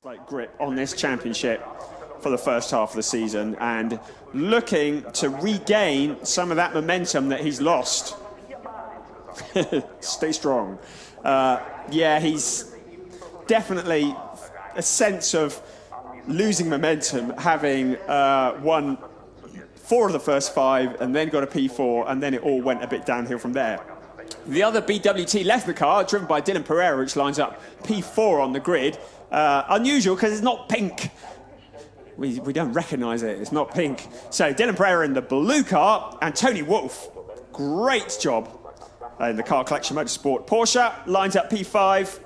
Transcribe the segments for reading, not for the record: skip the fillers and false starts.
Like grip on this championship for the first half of the season and looking to regain some of that momentum that he's lost. Stay strong. Yeah, he's definitely a sense of losing momentum, having won 4 of the first 5 and then got a P4, and then it all went a bit downhill from there. The other BWT left the car, driven by Dylan Pereira, which lines up P4 on the grid. Unusual because it's not pink. We don't recognise it. It's not pink. So Dylan Pereira in the blue car and Tony Wolff. Great job in the Car Collection Motorsport. Porsche lines up P5.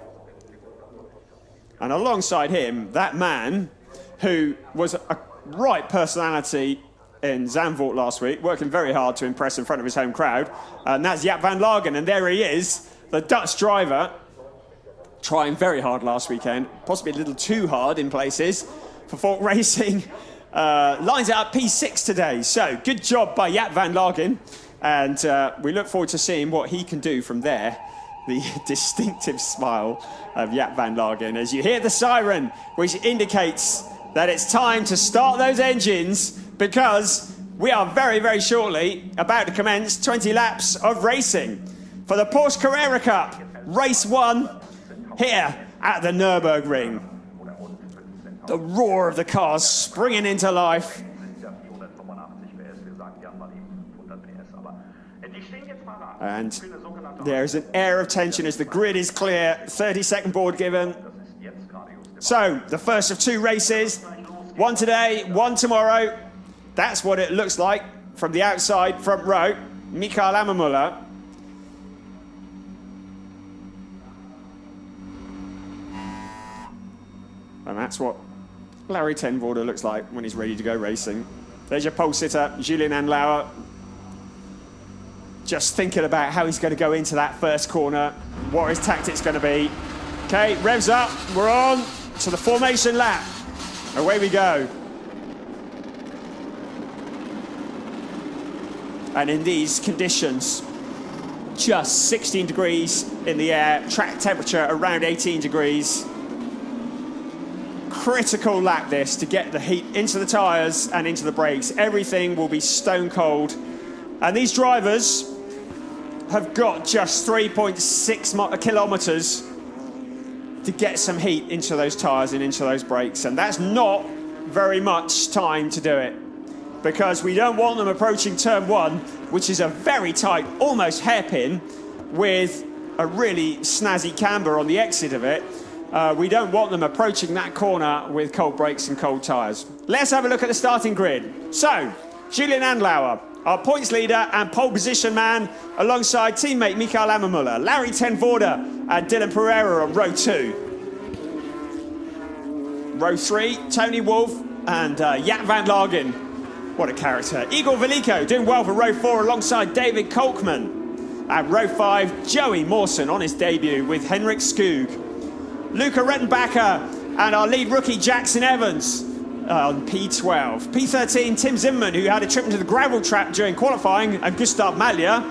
And alongside him, that man who was a right personality in Zandvoort last week, working very hard to impress in front of his home crowd. And that's Jaap van Lagen. And there he is, the Dutch driver, trying very hard last weekend, possibly a little too hard in places for Falk Racing. Lines it up P6 today. So good job by Jaap van Lagen. And we look forward to seeing what he can do from there. The distinctive smile of Jaap van Lagen as you hear the siren, which indicates that it's time to start those engines, because we are very, very shortly about to commence 20 laps of racing for the Porsche Carrera Cup, race 1 here at the Nurburgring. The roar of the cars springing into life. And there's an air of tension as the grid is clear. 30-second board given. So, the first of 2 races. 1 today, 1 tomorrow. That's what it looks like from the outside front row. Mikael Ammermuller. And that's what Larry ten Voorde looks like when he's ready to go racing. There's your pole sitter, Julian Andlauer. Just thinking about how he's going to go into that first corner, what his tactic's going to be. Okay, revs up, we're on to the formation lap. Away we go. And in these conditions, just 16 degrees in the air, track temperature around 18 degrees. Critical lap this to get the heat into the tyres and into the brakes. Everything will be stone cold. And these drivers have got just 3.6 kilometres to get some heat into those tyres and into those brakes. And that's not very much time to do it, because we don't want them approaching turn 1, which is a very tight, almost hairpin, with a really snazzy camber on the exit of it. We don't want them approaching that corner with cold brakes and cold tyres. Let's have a look at the starting grid. So, Julian Andlauer, our points leader and pole position man, alongside teammate Mikael Ammermuller, Larry ten Voorde and Dylan Pereira on row 2. Row 3, Tony Wolff and Jaap van Lagen. What a character. Igor Veliko doing well for row 4 alongside David Kolkman. At row 5, Joey Mawson on his debut with Henrik Skoog. Luca Rettenbacher and our lead rookie Jackson Evans on P12. P13, Tim Zimmerman, who had a trip into the gravel trap during qualifying, and Gustav Malja,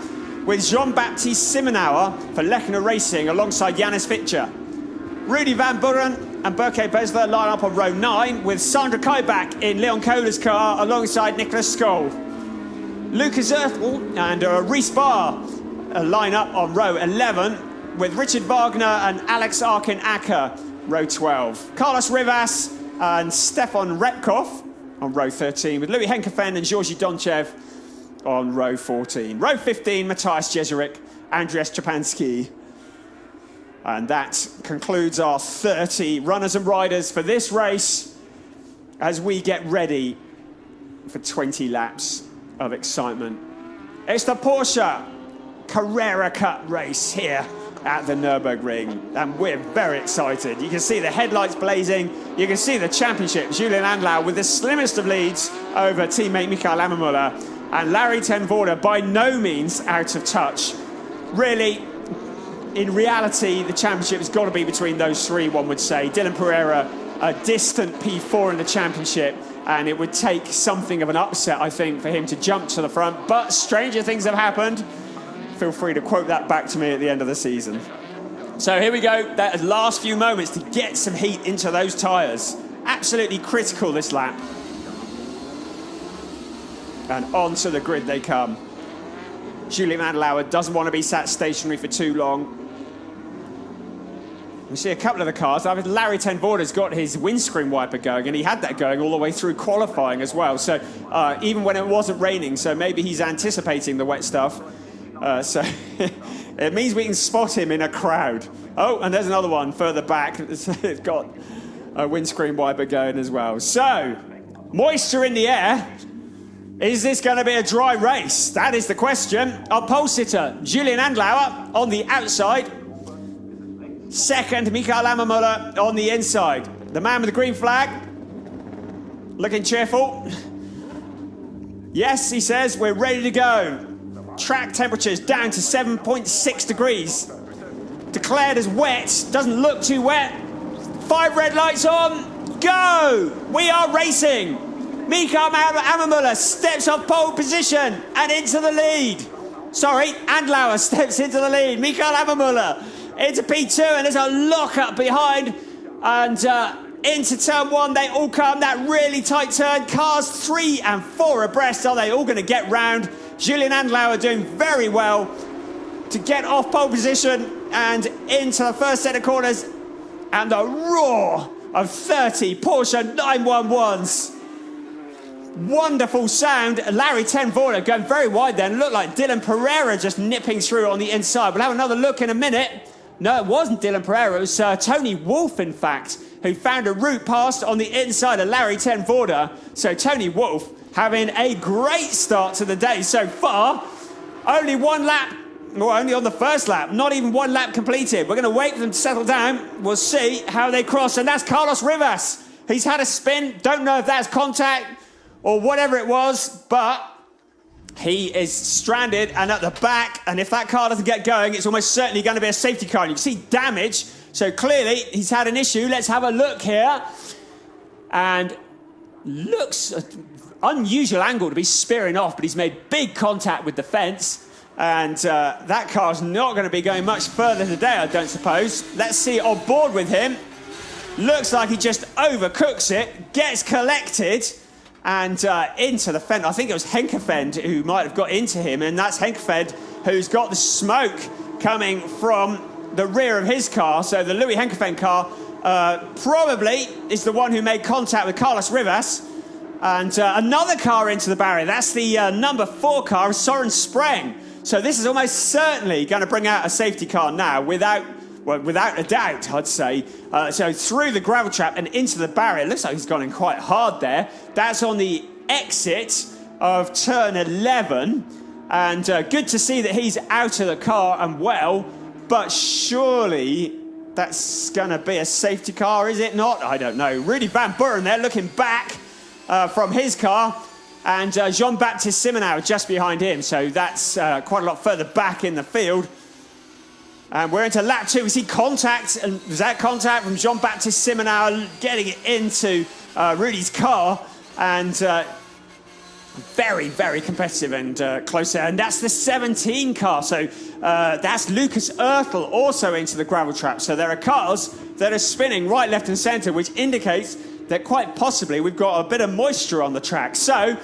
with Jean-Baptiste Simenauer for Lechner Racing alongside Janis Fitcher. Rudy Van Buren and Berke Besler line up on row 9 with Sandra Kaibach in Leon Kohler's car alongside Nicholas Skoll. Lucas Ertel and Reese Barr line up on row 11 with Richard Wagner and Alex Arkin-Acker, row 12. Carlos Rivas and Stefan Repkov on row 13 with Louis Henkefen and Georgi Donchev on row 14. Row 15, Matthias Jeserik, Andreas Czepanski. And that concludes our 30 runners and riders for this race as we get ready for 20 laps of excitement. It's the Porsche Carrera Cup race here at the Nurburgring, and we're very excited. You can see the headlights blazing. You can see the championship, Julian Andlauer with the slimmest of leads over teammate Mikael Ammermuller, and Larry ten Voorde by no means out of touch. Really, in reality, the championship has got to be between those 3, one would say. Dylan Pereira, a distant P4 in the championship, and it would take something of an upset, I think, for him to jump to the front. But stranger things have happened. Feel free to quote that back to me at the end of the season. So here we go, that last few moments to get some heat into those tyres. Absolutely critical this lap. And onto the grid they come. Julian Andlauer doesn't want to be sat stationary for too long. We see a couple of the cars. Larry Ten Voorder's got his windscreen wiper going, and he had that going all the way through qualifying as well. So even when it wasn't raining, so maybe he's anticipating the wet stuff. So it means we can spot him in a crowd. Oh, and there's another one further back. It's got a windscreen wiper going as well. So, moisture in the air. Is this going to be a dry race? That is the question. Our pole sitter, Julian Andlauer, on the outside. Second, Mikael Ammermuller on the inside. The man with the green flag, looking cheerful. Yes, he says, we're ready to go. Track temperatures down to 7.6 degrees. Declared as wet, doesn't look too wet. 5 red lights on, go! We are racing. Mikael Ammermuller steps off pole position and into the lead. Sorry, Andlauer steps into the lead. Mikael Ammermuller into P2, and there's a lock-up behind. And into turn 1, they all come. That really tight turn. Cars 3 and 4 abreast. Are they all going to get round? Julian Andlauer doing very well to get off pole position and into the first set of corners. And the roar of 30 Porsche 911s. Wonderful sound. Larry Ten Voorder going very wide then. Looked like Dylan Pereira just nipping through on the inside. We'll have another look in a minute. No, it wasn't Dylan Pereira. It was Tony Wolff, in fact, who found a route past on the inside of Larry Ten Voorder. So Tony Wolff having a great start to the day so far. Only one lap, or only on the first lap, not even one lap completed. We're going to wait for them to settle down. We'll see how they cross. And that's Carlos Rivas. He's had a spin. Don't know if that's contact or whatever it was, but he is stranded and at the back. And if that car doesn't get going, it's almost certainly going to be a safety car. And you can see damage. So clearly he's had an issue. Let's have a look here. And looks unusual angle to be spearing off, but he's made big contact with the fence. And that car's not going to be going much further today, I don't suppose. Let's see on board with him. Looks like he just overcooks it, gets collected, and into the fence. I think it was Henkefeld who might have got into him, and that's Henkefeld who's got the smoke coming from the rear of his car. So the Louis Henkefeld car probably is the one who made contact with Carlos Rivas. And another car into the barrier. That's the number 4 car, Soren Spreng. So this is almost certainly going to bring out a safety car now, without a doubt, I'd say. So through the gravel trap and into the barrier. It looks like he's gone in quite hard there. That's on the exit of turn 11. And good to see that he's out of the car and well. But surely that's going to be a safety car, is it not? I don't know. Rudy Van Buren there looking back from his car. And Jean-Baptiste Simonau just behind him. So that's quite a lot further back in the field. And we're into lap 2. We see contact. And was that contact from Jean-Baptiste Simonau getting it into Rudy's car. And very, very competitive and close there. And that's the 17 car. So that's Lucas Oertel also into the gravel trap. So there are cars that are spinning right, left and centre, which indicates that quite possibly we've got a bit of moisture on the track. So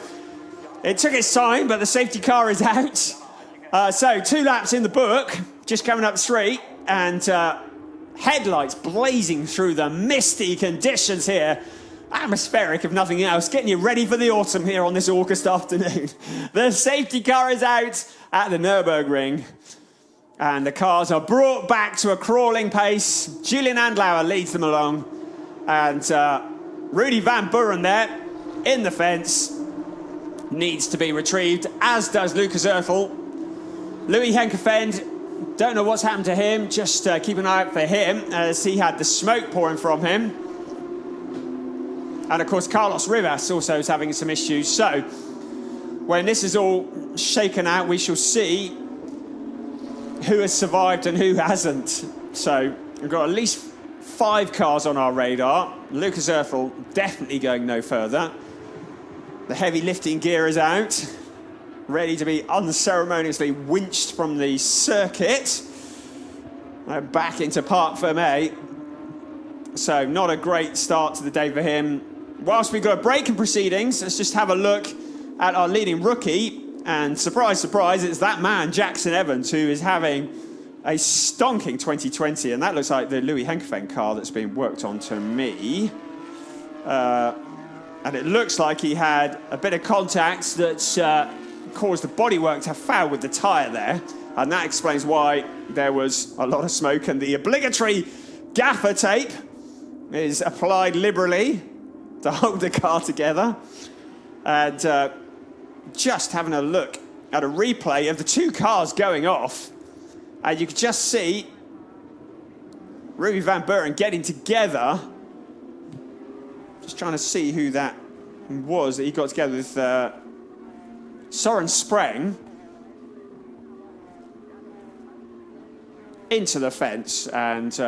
it took its time, but the safety car is out. So 2 laps in the book, just coming up straight, and headlights blazing through the misty conditions here. Atmospheric, if nothing else, getting you ready for the autumn here on this August afternoon. The safety car is out at the Nurburgring, and the cars are brought back to a crawling pace. Julian Andlauer leads them along, and Rudy Van Buren there in the fence needs to be retrieved, as does Lucas Oertel. Louis Henkefeld, don't know what's happened to him. Just keep an eye out for him, as he had the smoke pouring from him. And of course, Carlos Rivas also is having some issues. So when this is all shaken out, we shall see who has survived and who hasn't. So we've got at least 5 cars on our radar. Lucas Oertel definitely going no further. The heavy lifting gear is out, ready to be unceremoniously winched from the circuit. Back into Parc Fermé. So not a great start to the day for him. Whilst we've got a break in proceedings, let's just have a look at our leading rookie. And surprise, surprise, it's that man, Jackson Evans, who is having a stonking 2020. And that looks like the Louis Henkefen car that's been worked on to me. And it looks like he had a bit of contact that caused the bodywork to foul with the tyre there. And that explains why there was a lot of smoke. And the obligatory gaffer tape is applied liberally to hold the car together. And just having a look at a replay of the two cars going off. And you could just see Ruby Van Buren getting together. Just trying to see who that was that he got together with Soren Spreng into the fence, and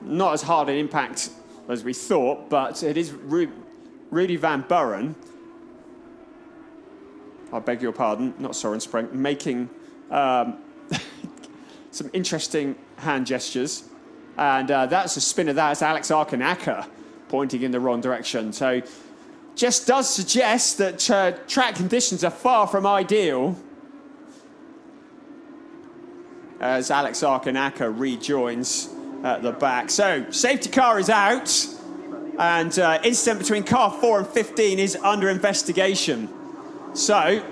not as hard an impact as we thought, but it is Rudy Van Buren, I beg your pardon, not Soren Spreng, making some interesting hand gestures, and that's a spin of that. It's Alex Arkanaka pointing in the wrong direction. So just does suggest that track conditions are far from ideal as Alex Arkanaka rejoins at the back. So safety car is out, and incident between car 4 and 15 is under investigation. So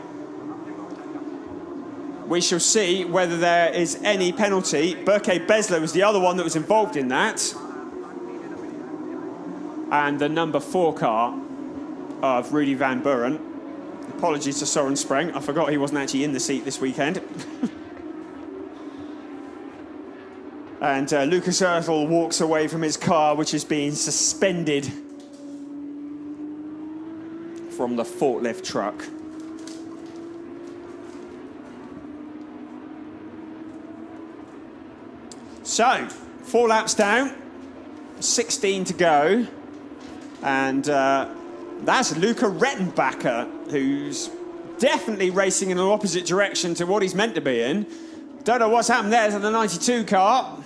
we shall see whether there is any penalty. Berke Besler was the other one that was involved in that. And the number 4 car of Rudy Van Buren. Apologies to Soren Spreng. I forgot he wasn't actually in the seat this weekend. And Lucas Ertl walks away from his car, which is being suspended from the forklift truck. So, 4 laps down, 16 to go. And that's Luca Rettenbacher, who's definitely racing in an opposite direction to what he's meant to be in. Don't know what's happened there to the 92 car.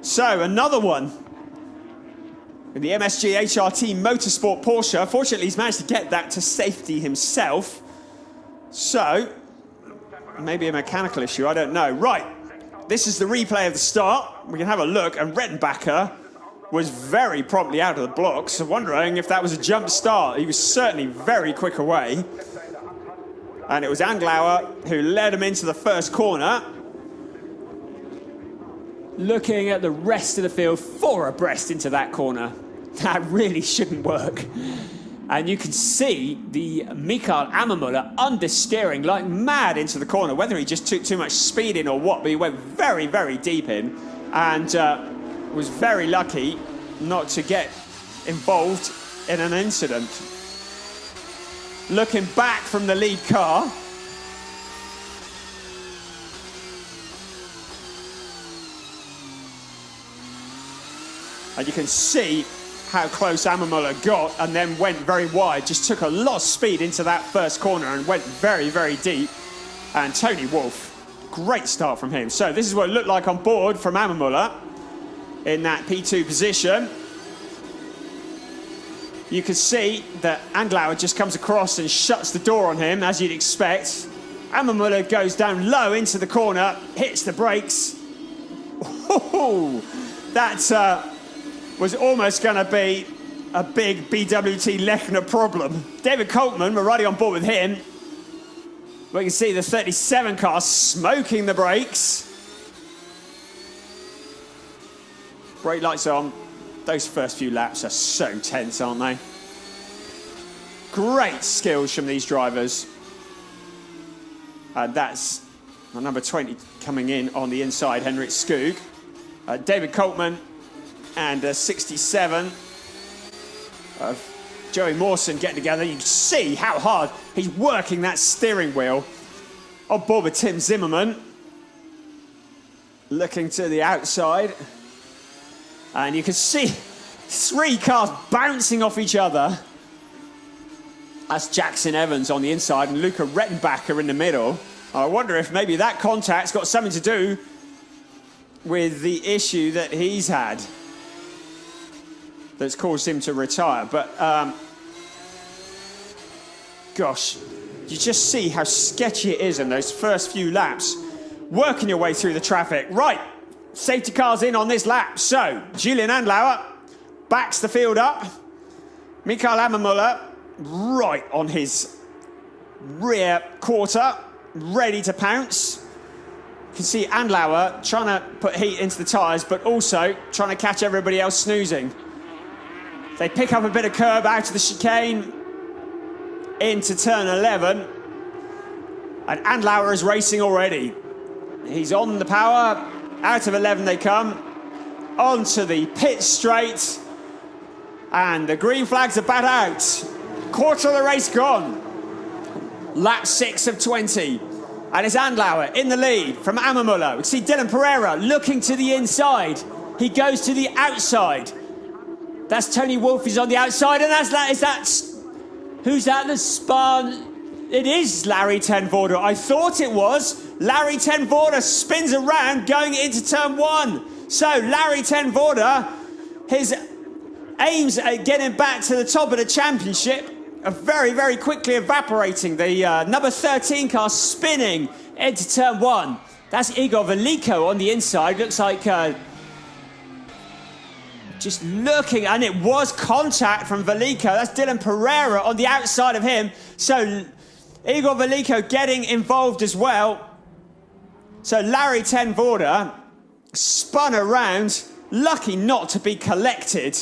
So, another one in the MSG HRT Motorsport Porsche. Fortunately, he's managed to get that to safety himself. So, maybe a mechanical issue, I don't know. Right, this is the replay of the start. We can have a look, and Rettenbacher was very promptly out of the blocks. I'm wondering if that was a jump start. He was certainly very quick away. And it was Anglauer who led him into the first corner. Looking at the rest of the field, 4 abreast into that corner. That really shouldn't work. And you can see the Mikael Ammermuller understeering like mad into the corner, whether he just took too much speed in or what, but he went very, very deep in, and was very lucky not to get involved in an incident. Looking back from the lead car, and you can see how close Ammermuller got and then went very wide. Just took a lot of speed into that first corner and went very, very deep. And Tony Wolff, great start from him. So this is what it looked like on board from Ammermuller in that P2 position. You can see that Anglauer just comes across and shuts the door on him, as you'd expect. Ammermuller goes down low into the corner, hits the brakes. Ooh, that was almost going to be a big BWT Lechner problem. David Kolkman, we're riding on board with him. We can see the 37 car smoking the brakes. Brake lights on. Those first few laps are so tense, aren't they? Great skills from these drivers. That's number 20 coming in on the inside, Henrik Skoog. David Kolkman and 67 of Joey Mawson getting together. You can see how hard he's working that steering wheel. On board with Tim Zimmerman. Looking to the outside. And you can see 3 cars bouncing off each other. That's Jackson Evans on the inside and Luca Rettenbacher in the middle. I wonder if maybe that contact's got something to do with the issue that he's had that's caused him to retire. But, gosh, you just see how sketchy it is in those first few laps. Working your way through the traffic. Right, safety cars in on this lap. So, Julian Andlauer backs the field up. Mikael Ammermuller right on his rear quarter, ready to pounce. You can see Andlauer trying to put heat into the tyres, but also trying to catch everybody else snoozing. They pick up a bit of curb out of the chicane into turn 11. And Andlauer is racing already. He's on the power. Out of 11 they come. Onto the pit straight. And the green flags are bat out. Quarter of the race gone. Lap 6 of 20. And it's Andlauer in the lead from Ammermuller. We see Dylan Pereira looking to the inside. He goes to the outside. That's Tony Wolff is on the outside. And who's that? The spun. It is Larry Ten Voorde. I thought it was. Larry Ten Voorde spins around going into turn 1. So Larry Ten Voorde, his aims at getting back to the top of the championship are very, very quickly evaporating. The number 13 car spinning into turn 1. That's Igor Veliko on the inside. Looks like just looking, and it was contact from Veliko. That's Dylan Pereira on the outside of him. So Igor Veliko getting involved as well. So Larry Ten Voorde spun around, lucky not to be collected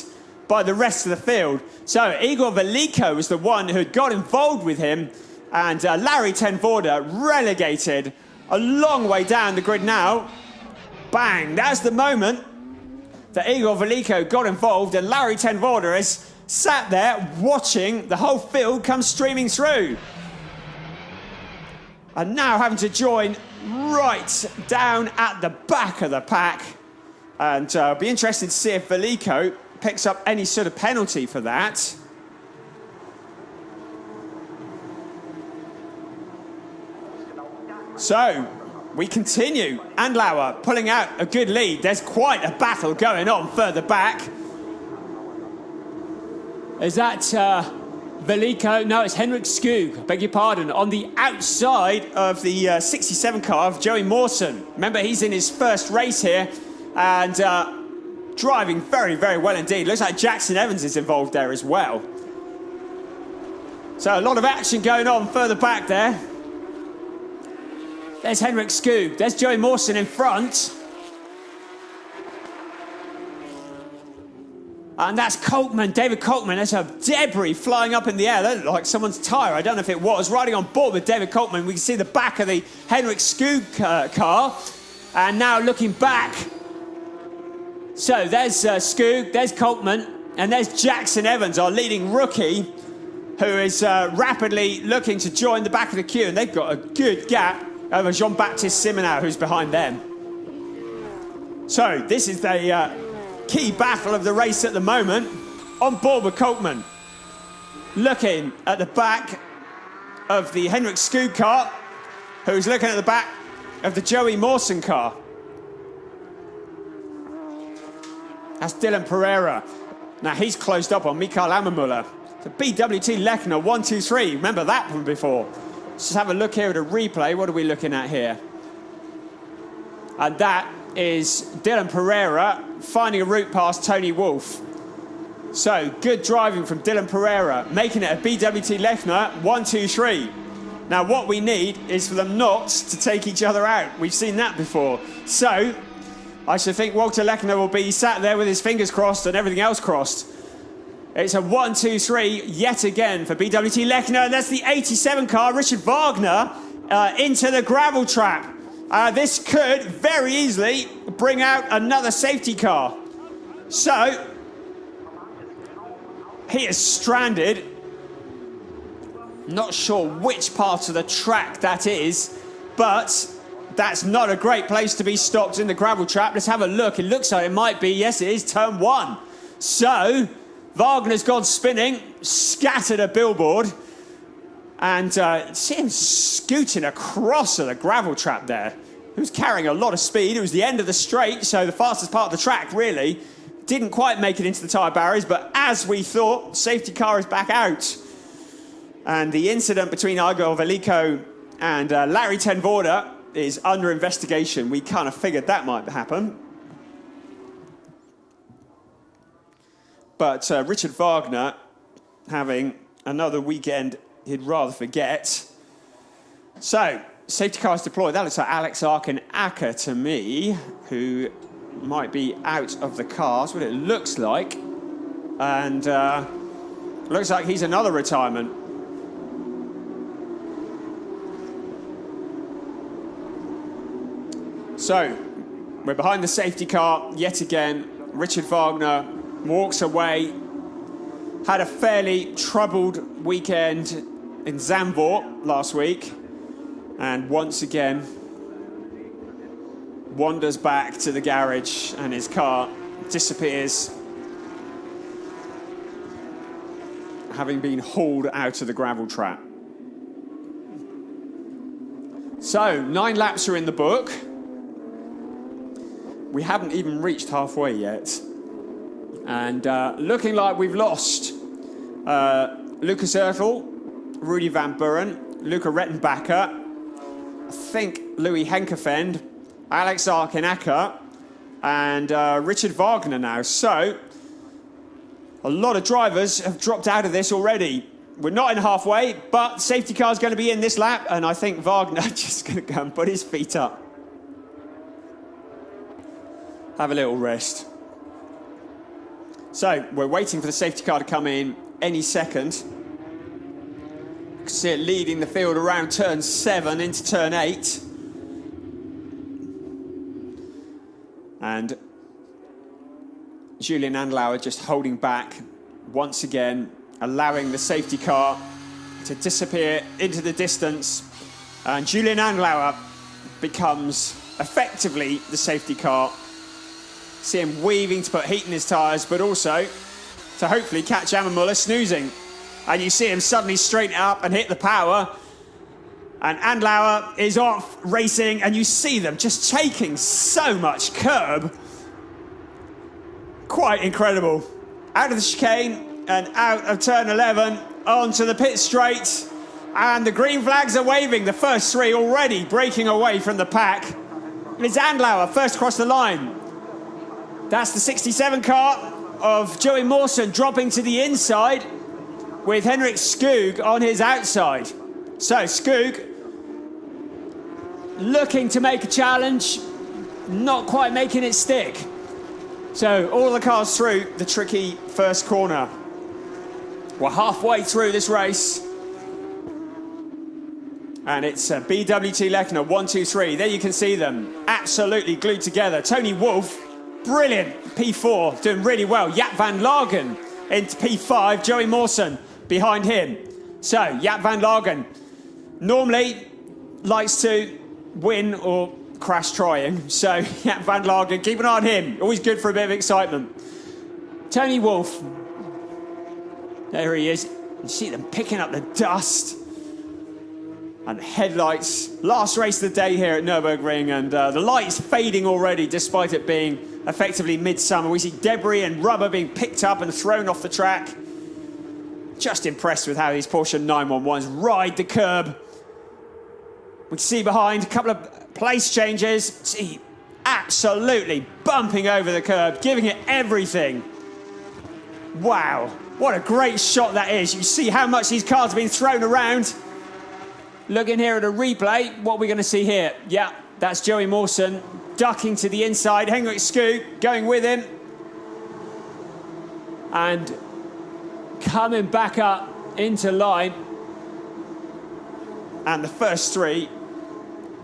by the rest of the field. So Igor Veliko was the one who got involved with him, and Larry Ten Voorde relegated a long way down the grid now. Bang, that's the moment that Igor Veliko got involved, and Larry Ten Voorde is sat there watching the whole field come streaming through. And now having to join right down at the back of the pack. And I'll be interested to see if Veliko picks up any sort of penalty for that. So, we continue. Andlauer pulling out a good lead. There's quite a battle going on further back. Is that Veliko? No, it's Henrik Skoog, beg your pardon, on the outside of the 67 car of Joey Mawson. Remember, he's in his first race here and driving very, very well indeed. Looks like Jackson Evans is involved there as well. So a lot of action going on further back there. There's Henrik Skoog. There's Joey Mawson in front. And that's Coltman, David Coltman. There's a debris flying up in the air. That looked like someone's tyre. I don't know if it was. Riding on board with David Coltman, we can see the back of the Henrik Skoog car. And now looking back. So there's Skoog, there's Coltman, and there's Jackson Evans, our leading rookie, who is rapidly looking to join the back of the queue. And they've got a good gap over Jean-Baptiste Simonau, who's behind them. So this is the key battle of the race at the moment. On board with Coltman. Looking at the back of the Henrik Skoog car, who's looking at the back of the Joey Mawson car. That's Dylan Pereira. Now he's closed up on Mikael Ammermuller. The BWT Lechner 1, 2, 3. Remember that from before. Let's just have a look here at a replay. What are we looking at here? And that is Dylan Pereira finding a route past Tony Wolff. So good driving from Dylan Pereira, making it a BWT Lechner 1, 2, 3. Now what we need is for them not to take each other out. We've seen that before. So I should think Walter Lechner will be sat there with his fingers crossed and everything else crossed. It's a 1, 2, 3 yet again for BWT Lechner. And that's the 87 car, Richard Wagner, into the gravel trap. This could very easily bring out another safety car. So he is stranded. Not sure which part of the track that is, but that's not a great place to be stopped in the gravel trap. Let's have a look. It looks like it might be. Yes, it is turn 1. So Wagner's gone spinning, scattered a billboard, and see him scooting across to the gravel trap there. who's carrying a lot of speed. It was the end of the straight, so the fastest part of the track, really. Didn't quite make it into the tyre barriers, but as we thought, safety car is back out. And the incident between Igor Veliko and Larry ten Voorde is under investigation. We kind of figured that might happen. But Richard Wagner having another weekend he'd rather forget. So, safety cars deployed. That looks like Alex Arkin-Acker to me, who might be out of the cars, what it looks like. And looks like he's another retirement. So, we're behind the safety car yet again. Richard Wagner walks away. Had a fairly troubled weekend in Zandvoort last week. And once again, wanders back to the garage and his car disappears, having been hauled out of the gravel trap. So, 9 laps are in the book. We haven't even reached halfway yet. And looking like we've lost Lucas Oertel, Rudy van Buren, Luca Rettenbacher, I think Louis Henkefend, Alex Arkin-Acker, and Richard Wagner now. So, a lot of drivers have dropped out of this already. We're not in halfway, but safety car's going to be in this lap, and I think Wagner just going to go and put his feet up. Have a little rest. So, we're waiting for the safety car to come in any second. You can see it leading the field around turn 7 into turn 8. And Julian Andlauer just holding back once again, allowing the safety car to disappear into the distance. And Julian Andlauer becomes effectively the safety car. See him weaving to put heat in his tyres, but also to hopefully catch Emma Muller snoozing. And you see him suddenly straighten up and hit the power. And Andlauer is off racing, and you see them just taking so much curb. Quite incredible. Out of the chicane and out of turn 11 onto the pit straight. And the green flags are waving. The first 3 already breaking away from the pack. It's Andlauer first across the line. That's the 67 car of Joey Mawson dropping to the inside with Henrik Skoog on his outside. So Skoog looking to make a challenge, not quite making it stick. So all the cars through the tricky first corner. We're halfway through this race. And it's BWT Lechner, 1, 2, 3. There you can see them, absolutely glued together. Tony Wolff, brilliant, P4, doing really well. Jaap van Lagen into P5, Joey Mawson behind him. So, Jaap van Lagen normally likes to win or crash trying. So, Jaap van Lagen, keep an eye on him. Always good for a bit of excitement. Tony Wolff, there he is. You see them picking up the dust. And the headlights, last race of the day here at Nurburgring, and the light's fading already despite it being effectively midsummer. We see debris and rubber being picked up and thrown off the track. Just impressed with how these Porsche 911s ride the curb. We can see behind a couple of place changes. See, absolutely bumping over the curb, giving it everything. Wow, what a great shot that is. You see how much these cars have been thrown around. Looking here at a replay, what are we going to see here? Yeah, that's Joey Mawson ducking to the inside. Henrik Skoog going with him. And coming back up into line. And the first 3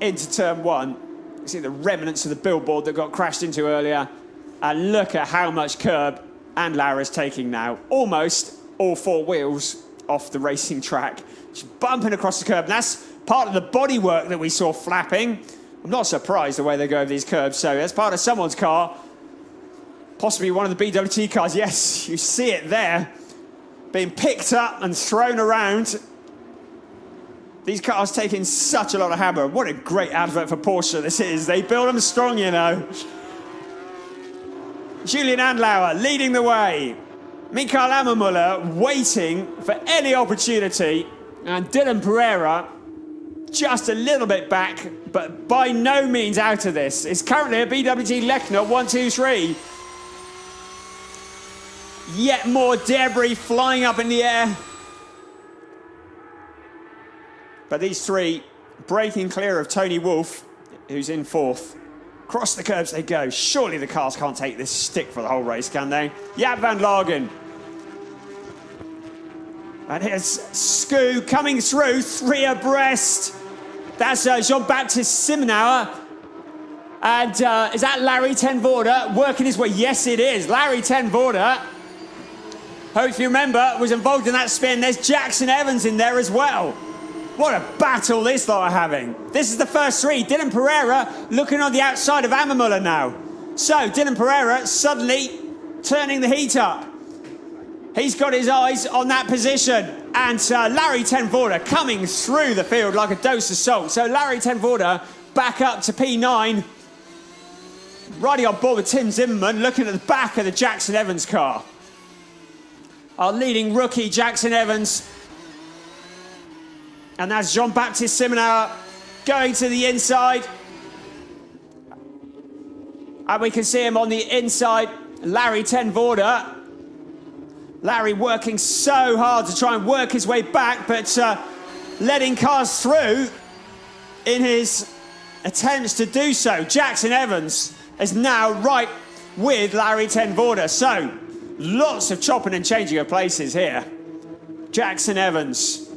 into turn 1. You see the remnants of the billboard that got crashed into earlier. And look at how much curb Andlauer is taking now. Almost all 4 wheels off the racing track. Just bumping across the curb. And that's part of the bodywork that we saw flapping. I'm not surprised the way they go over these curbs. So that's part of someone's car. Possibly one of the BWT cars. Yes, you see it there. Being picked up and thrown around. These cars taking such a lot of hammer. What a great advert for Porsche this is. They build them strong, you know. Julian Andlauer leading the way. Mikael Ammermuller waiting for any opportunity. And Dylan Pereira just a little bit back, but by no means out of this. It's currently a BWT Lechner 1, 2, 3. Yet more debris flying up in the air. But these three breaking clear of Tony Wolff, who's in fourth. Across the curbs they go. Surely the cars can't take this stick for the whole race, can they? Jaap van Lagen. And here's Skoo coming through, 3 abreast. That's Jean-Baptiste Simenauer. And is that Larry ten Voorde working his way? Yes, it is. Larry ten Voorde, who, if you remember, was involved in that spin. There's Jackson Evans in there as well. What a battle this lot are having. This is the first three. Dylan Pereira looking on the outside of Ammermuller now. So Dylan Pereira suddenly turning the heat up. He's got his eyes on that position. And Larry ten Voorde coming through the field like a dose of salt. So Larry ten Voorde back up to P9. Riding on board with Tim Zimmerman, looking at the back of the Jackson Evans car. Our leading rookie, Jackson Evans. And that's Jean-Baptiste Simenauer going to the inside. And we can see him on the inside, Larry ten Voorde. Larry working so hard to try and work his way back, but letting cars through in his attempts to do so. Jackson Evans is now right with Larry ten Voorde. So, lots of chopping and changing of places here. Jackson Evans.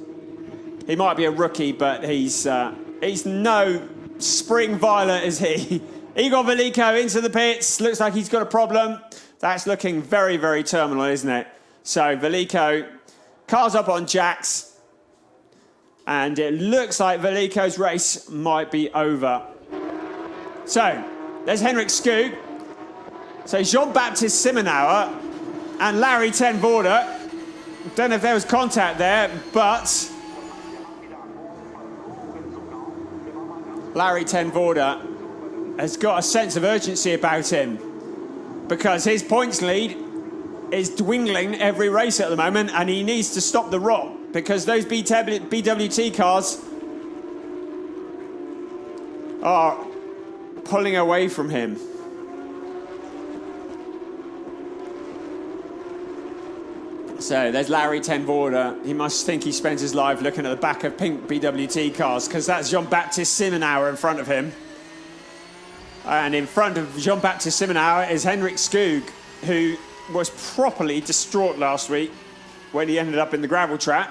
He might be a rookie, but he's no spring violet, is he? Igor Veliko into the pits. Looks like he's got a problem. That's looking very, very terminal, isn't it? So Veliko, car's up on Jax. And it looks like Veliko's race might be over. So, there's Henrik Skog. So Jean-Baptiste Simenauer and Larry ten Voorde. Don't know if there was contact there, but Larry ten Voorde has got a sense of urgency about him because his points lead is dwindling every race at the moment, and he needs to stop the rot because those BWT cars are pulling away from him. So there's Larry ten Voorde. He must think he spends his life looking at the back of pink BWT cars because that's Jean-Baptiste Simenauer in front of him. And in front of Jean-Baptiste Simenauer is Henrik Skog, who was properly distraught last week when he ended up in the gravel trap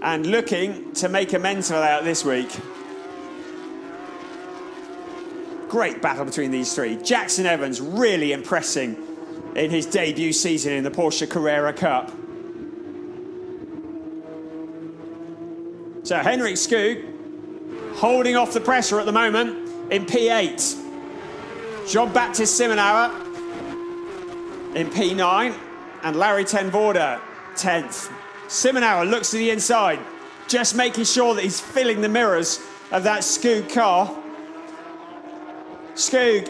and looking to make amends for that this week. Great battle between these three. Jackson Evans really impressing in his debut season in the Porsche Carrera Cup. So Henrik Skog holding off the pressure at the moment in P8. Jean-Baptiste Simenauer in P9 and Larry ten Voorde 10th. Simenauer looks to the inside, just making sure that he's filling the mirrors of that Skog car. Skog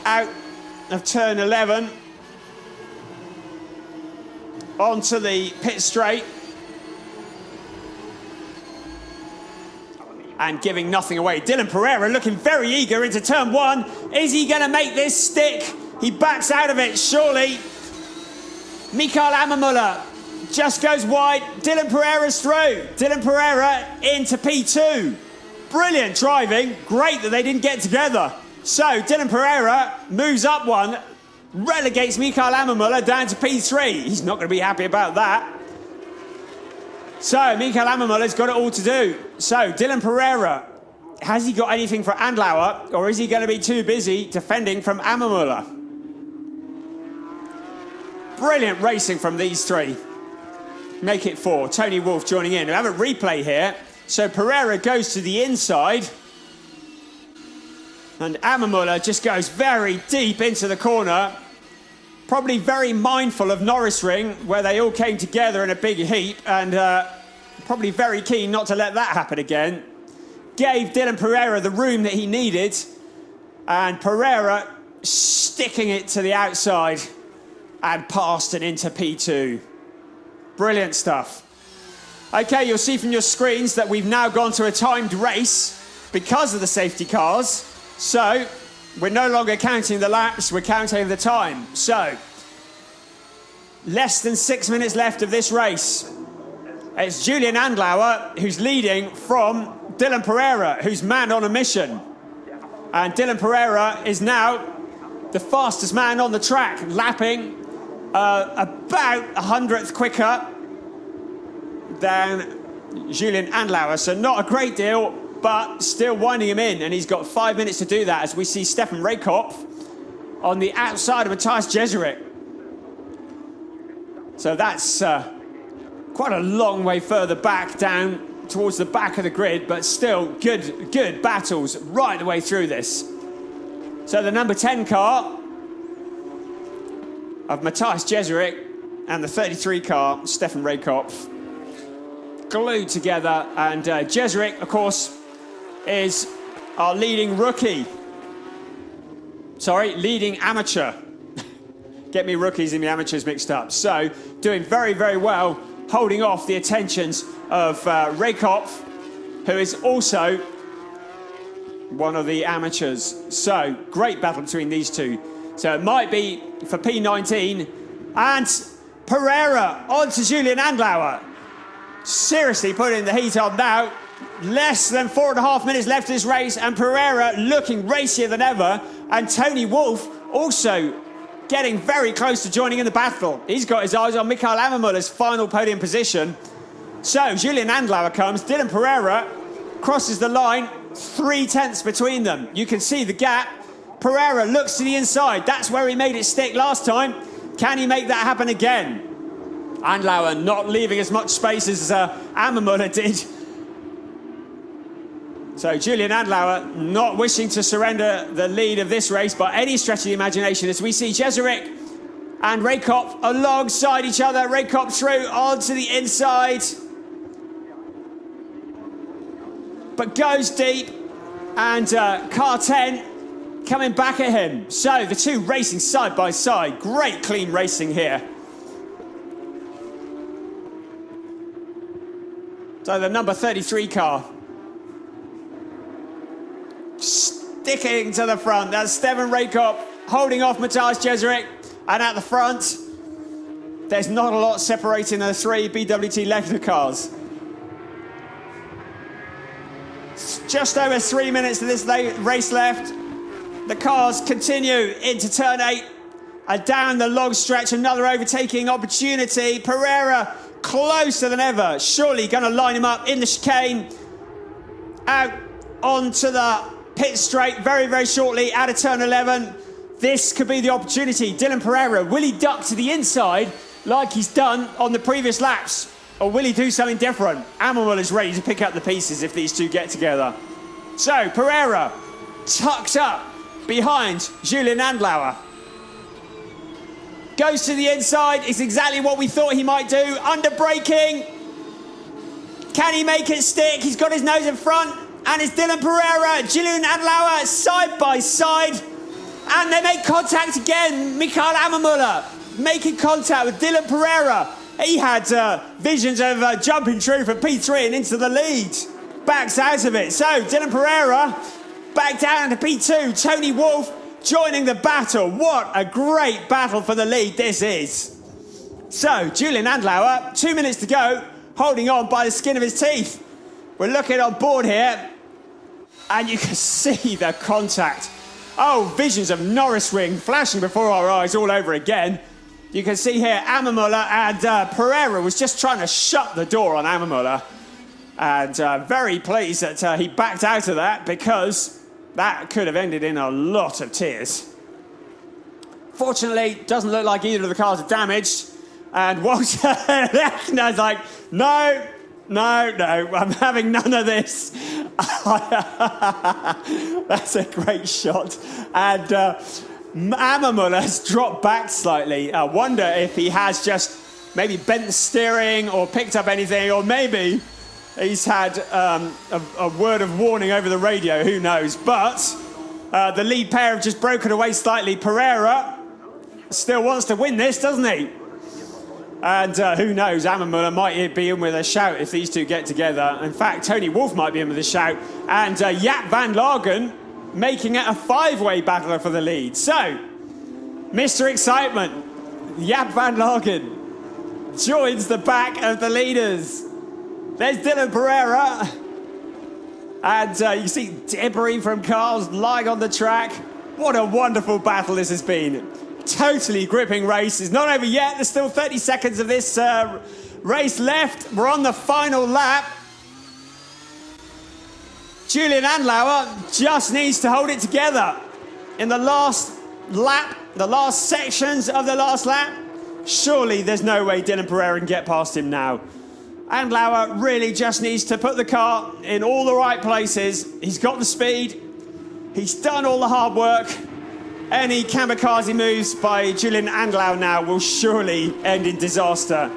out of turn 11 onto the pit straight and giving nothing away. Dylan Pereira looking very eager into turn 1. Is he going to make this stick? He backs out of it, surely. Mikael Ammermuller just goes wide. Dylan Pereira's through. Dylan Pereira into P2. Brilliant driving. Great that they didn't get together. So Dylan Pereira moves up one, relegates Mikael Ammermuller down to P3. He's not going to be happy about that. So Mikael Ammermuller's got it all to do. So Dylan Pereira, has he got anything for Andlauer, or is he going to be too busy defending from Ammermuller? Brilliant racing from these three. Make it 4. Tony Wolff joining in. We have a replay here. So Pereira goes to the inside. And Ammermuller just goes very deep into the corner. Probably very mindful of Nurburgring, where they all came together in a big heap. And probably very keen not to let that happen again. Gave Dylan Pereira the room that he needed, and Pereira sticking it to the outside and passed it into P2. Brilliant stuff. Okay, you'll see from your screens that we've now gone to a timed race because of the safety cars. So we're no longer counting the laps, we're counting the time. So less than 6 minutes left of this race. It's Julian Andlauer who's leading from Dylan Pereira, who's man on a mission. And Dylan Pereira is now the fastest man on the track, lapping about a hundredth quicker than Julian Andlauer. So not a great deal, but still winding him in. And he's got 5 minutes to do that as we see Stefan Raykopf on the outside of Matthias Jeserik. So that's quite a long way further back down towards the back of the grid, but still good battles right the way through this. So the number 10 car of Matthias Jeserik and the 33 car, Stefan Raykopf, glued together. And Jeserik, of course, is our leading rookie. Sorry, leading amateur. Get me rookies and the amateurs mixed up. So doing very, very well, holding off the attentions of Raykopf, who is also one of the amateurs. So great battle between these two. So it might be for P19, and Pereira on to Julian Andlauer. Seriously putting the heat on now. Less than 4.5 minutes left of this race, and Pereira looking racier than ever. And Tony Wolff also getting very close to joining in the battle. He's got his eyes on Mikael Ammermüller's final podium position. So Julian Andlauer comes, Dylan Pereira crosses the line, 3 tenths between them. You can see the gap. Pereira looks to the inside. That's where he made it stick last time. Can he make that happen again? Andlauer not leaving as much space as Ammermüller did. So Julian Andlauer not wishing to surrender the lead of this race by any stretch of the imagination, as we see Jeserik and Raykopf alongside each other. Raykopf through onto the inside, but goes deep, and car 10 coming back at him. So the two racing side by side. Great clean racing here. So the number 33 car sticking to the front. That's Stefan Raykopf holding off Matthias Jeserik. And at the front, there's not a lot separating the 3 BWT Lecter cars. Just over 3 minutes of this race left. The cars continue into turn 8 and down the long stretch. Another overtaking opportunity. Pereira closer than ever. Surely going to line him up in the chicane. Out onto the pit straight very, very shortly out of turn 11. This could be the opportunity. Dylan Pereira, will he duck to the inside like he's done on the previous laps? Or will he do something different? Ammermüller's ready to pick up the pieces if these two get together. So Pereira tucked up behind Julian Andlauer. Goes to the inside. It's exactly what we thought he might do. Under braking. Can he make it stick? He's got his nose in front. And it's Dylan Pereira, Julian Andlauer side by side. And they make contact again. Mikael Ammermüller making contact with Dylan Pereira. He had visions of jumping through from P3 and into the lead. Backs out of it. So Dylan Pereira back down to P2. Tony Wolff joining the battle. What a great battle for the lead this is. So Julian Andlauer, 2 minutes to go, holding on by the skin of his teeth. We're looking on board here, and you can see the contact. Oh, visions of Nurburgring flashing before our eyes all over again. You can see here Ammermüller and Pereira was just trying to shut the door on Ammermüller. And very pleased that he backed out of that, because that could have ended in a lot of tears. Fortunately, doesn't look like either of the cars are damaged. And Walter Lechner's like, no, I'm having none of this. That's a great shot. And Ammermüller's dropped back slightly. I wonder if he has just maybe bent the steering or picked up anything, or maybe he's had a word of warning over the radio, who knows. But the lead pair have just broken away slightly. Pereira still wants to win this, doesn't he? And who knows, Ammermuller might be in with a shout if these two get together. In fact, Tony Wolff might be in with a shout. And Jaap van Lagen making it a five-way battle for the lead. So, Mr. Excitement, Jaap van Lagen joins the back of the leaders. There's Dylan Pereira. And you see debris from cars lying on the track. What a wonderful battle this has been. Totally gripping race. It's not over yet. There's still 30 seconds of this race left. We're on the final lap. Julian Andlauer just needs to hold it together. In the last lap, the last sections of the last lap, surely there's no way Dylan Pereira can get past him now. Andlauer really just needs to put the car in all the right places. He's got the speed. He's done all the hard work. Any kamikaze moves by Julian Andlauer now will surely end in disaster.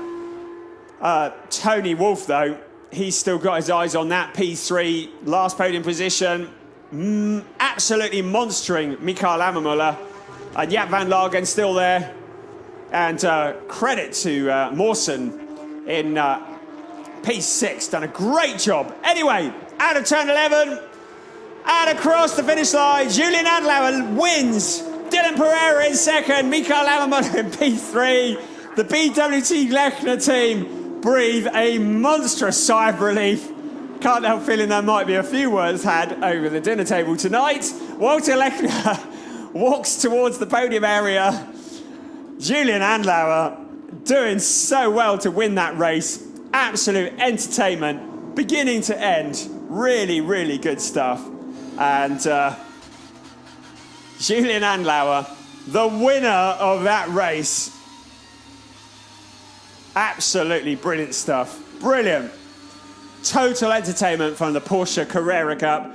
Tony Wolff, though, he's still got his eyes on that P3, last podium position. Absolutely monstering Mikael Ammermuller. And Jaap van Lagen still there. And credit to Mawson in P6, done a great job. Anyway, out of turn 11, and across the finish line, Julian Andlauer wins. Dylan Pereira in second, Mikael Ammermuller in P3. The BWT Lechner team breathe a monstrous sigh of relief. Can't help feeling there might be a few words had over the dinner table tonight. Walter Lechner walks towards the podium area. Julian Andlauer doing so well to win that race. Absolute entertainment, beginning to end. Really, really good stuff. And Julian Andlauer, the winner of that race. Absolutely brilliant stuff. Brilliant. Total entertainment from the Porsche Carrera Cup.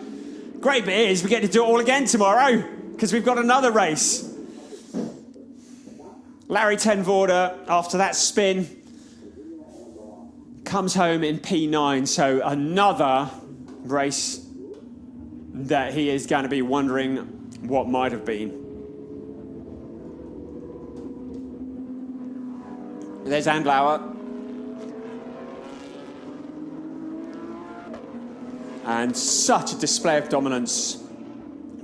Great bit is we get to do it all again tomorrow because we've got another race. Larry ten Voorde, after that spin, comes home in P9. So another race that he is going to be wondering what might have been. There's Andlauer. And such a display of dominance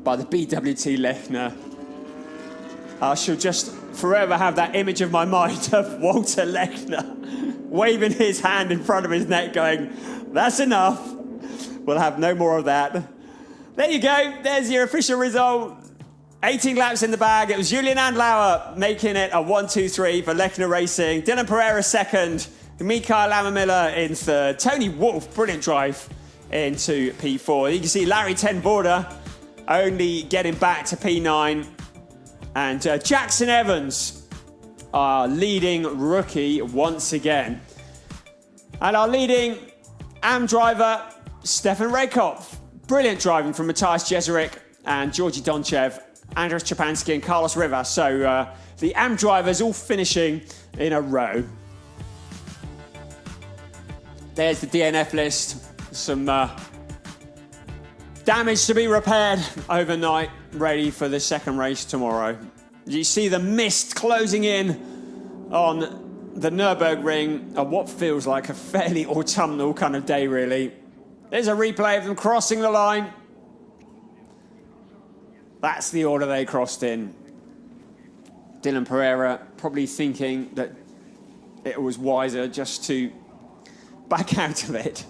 by the BWT Lechner. I shall just forever have that image of my mind of Walter Lechner waving his hand in front of his neck going, that's enough. We'll have no more of that. There you go. There's your official result. 18 laps in the bag. It was Julian Andlauer making it a 1-2-3 for Lechner Racing. Dylan Pereira second. Mikael Ammermuller in third. Tony Wolff, brilliant drive into P4. You can see Larry ten Voorde only getting back to P9. And Jackson Evans, our leading rookie once again. And our leading AM driver, Stefan Raykopf. Brilliant driving from Matthias Jeserik and Georgi Donchev, Andres Szczepanski and Carlos Rivas. So the AM drivers all finishing in a row. There's the DNF list. Some damage to be repaired overnight, ready for the second race tomorrow. You see the mist closing in on the Nurburgring on what feels like a fairly autumnal kind of day, really. There's a replay of them crossing the line. That's the order they crossed in. Dylan Pereira probably thinking that it was wiser just to back out of it.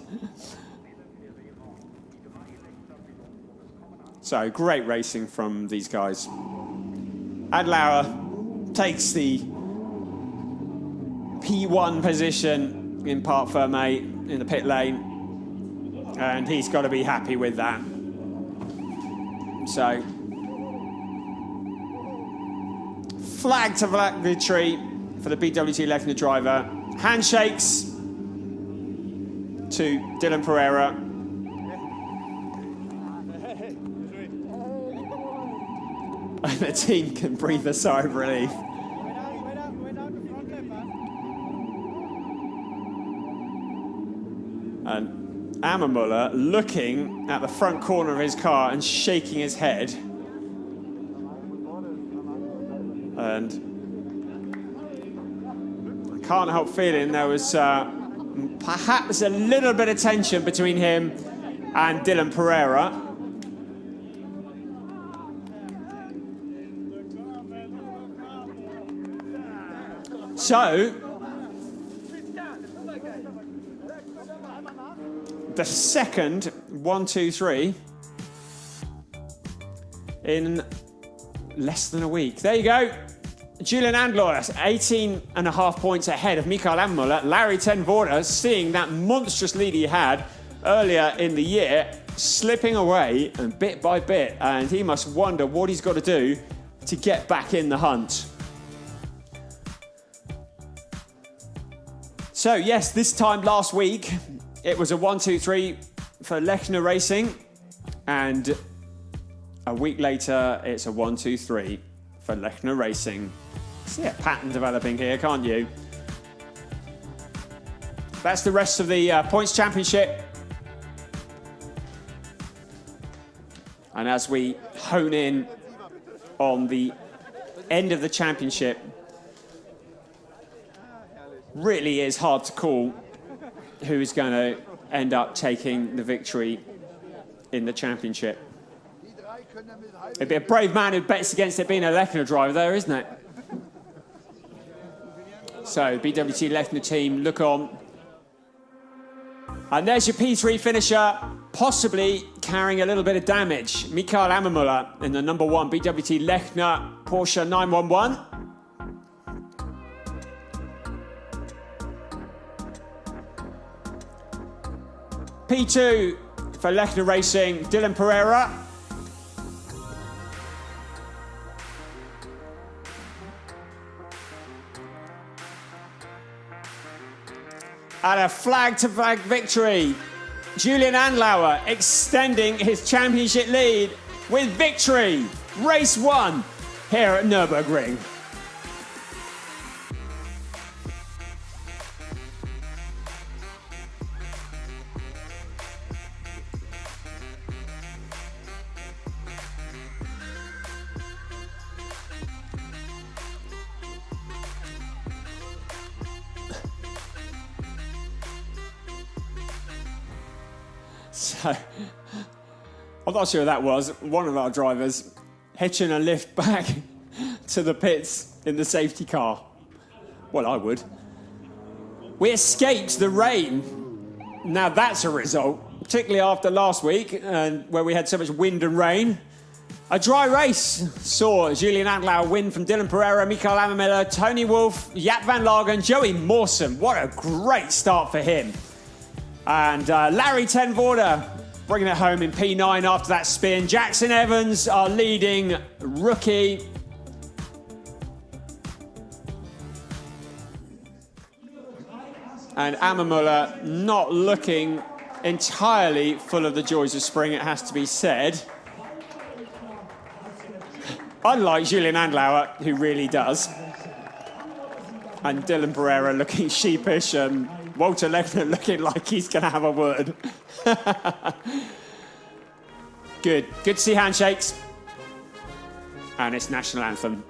So, great racing from these guys. Andlauer takes the P1 position in Parc Fermé in the pit lane. And he's got to be happy with that. So, flag to flag victory for the BWT Lechner driver. Handshakes to Dylan Pereira. And the team can breathe a sigh of relief. And Ammermuller looking at the front corner of his car and shaking his head. And I can't help feeling there was perhaps a little bit of tension between him and Dylan Pereira. So, the second 1-2-3 in less than a week. There you go. Julian Andlauer, 18.5 points ahead of Mikael Ammermuller. Larry Ten Voorde, seeing that monstrous lead he had earlier in the year, slipping away and bit by bit, and he must wonder what he's got to do to get back in the hunt. So yes, this time last week, it was a 1-2-3 for Lechner Racing, and a week later, it's a 1-2-3 for Lechner Racing. See a pattern developing here, can't you? That's the rest of the points championship. And as we hone in on the end of the championship, really is hard to call who is going to end up taking the victory in the championship. It'd be a brave man who bets against it being a Lechner driver there, isn't it? So, BWT Lechner team, look on. And there's your P3 finisher, possibly carrying a little bit of damage. Mikael Ammermuller in the number 1 BWT Lechner Porsche 911. P2 for Lechner Racing, Dylan Pereira. And a flag-to-flag victory. Julian Andlauer extending his championship lead with victory. Race 1 here at Nurburgring. So, I'm not sure who that was. One of our drivers hitching a lift back to the pits in the safety car. Well, I would. We escaped the rain. Now that's a result, particularly after last week, where we had so much wind and rain. A dry race saw Julian Andlauer win from Dylan Pereira, Mikael Ammermuller, Tony Wolff, Jaap van Lagen, Joey Mawson. What a great start for him. And Larry Ten Voorde bringing it home in P9 after that spin. Jackson Evans, our leading rookie. And Ammermuller not looking entirely full of the joys of spring, it has to be said. Unlike Julian Andlauer, who really does. And Dylan Pereira looking sheepish, and Walter Lechner looking like he's going to have a word. Good to see handshakes. And it's national anthem.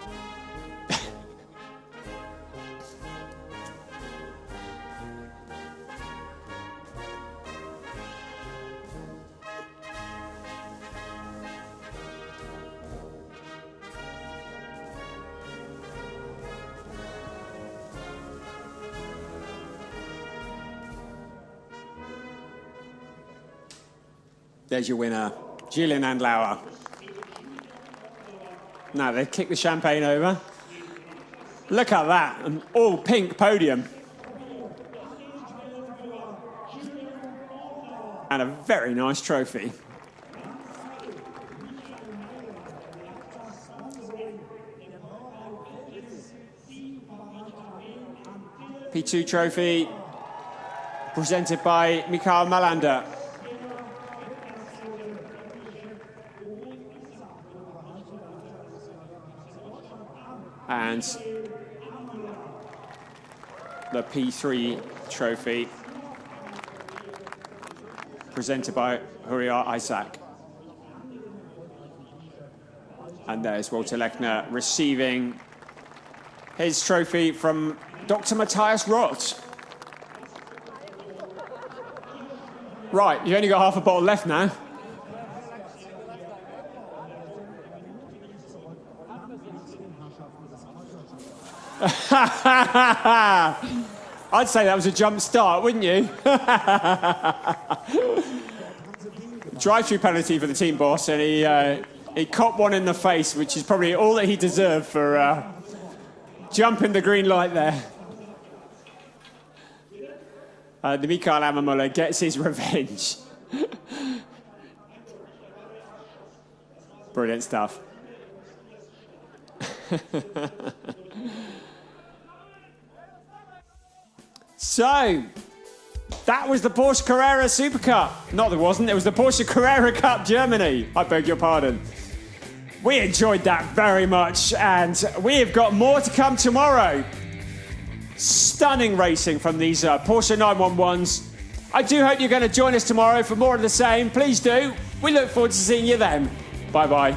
There's your winner, Julian Andlauer. Now they've kicked the champagne over. Look at that, an all-pink podium. And a very nice trophy. P2 trophy presented by Mikael Malander. And the P3 trophy presented by Huriar Isaac. And there's Walter Lechner receiving his trophy from Dr. Matthias Roth. Right, you've only got half a bottle left now. I'd say that was a jump start, wouldn't you? Drive-through penalty for the team boss, and he copped one in the face, which is probably all that he deserved for jumping the green light there. The Mikael Ammermuller gets his revenge. Brilliant stuff. So, that was the Porsche Carrera Super Cup. Not there wasn't, it was the Porsche Carrera Cup Germany. I beg your pardon. We enjoyed that very much, and we have got more to come tomorrow. Stunning racing from these Porsche 911s. I do hope you're going to join us tomorrow for more of the same. Please do. We look forward to seeing you then. Bye-bye.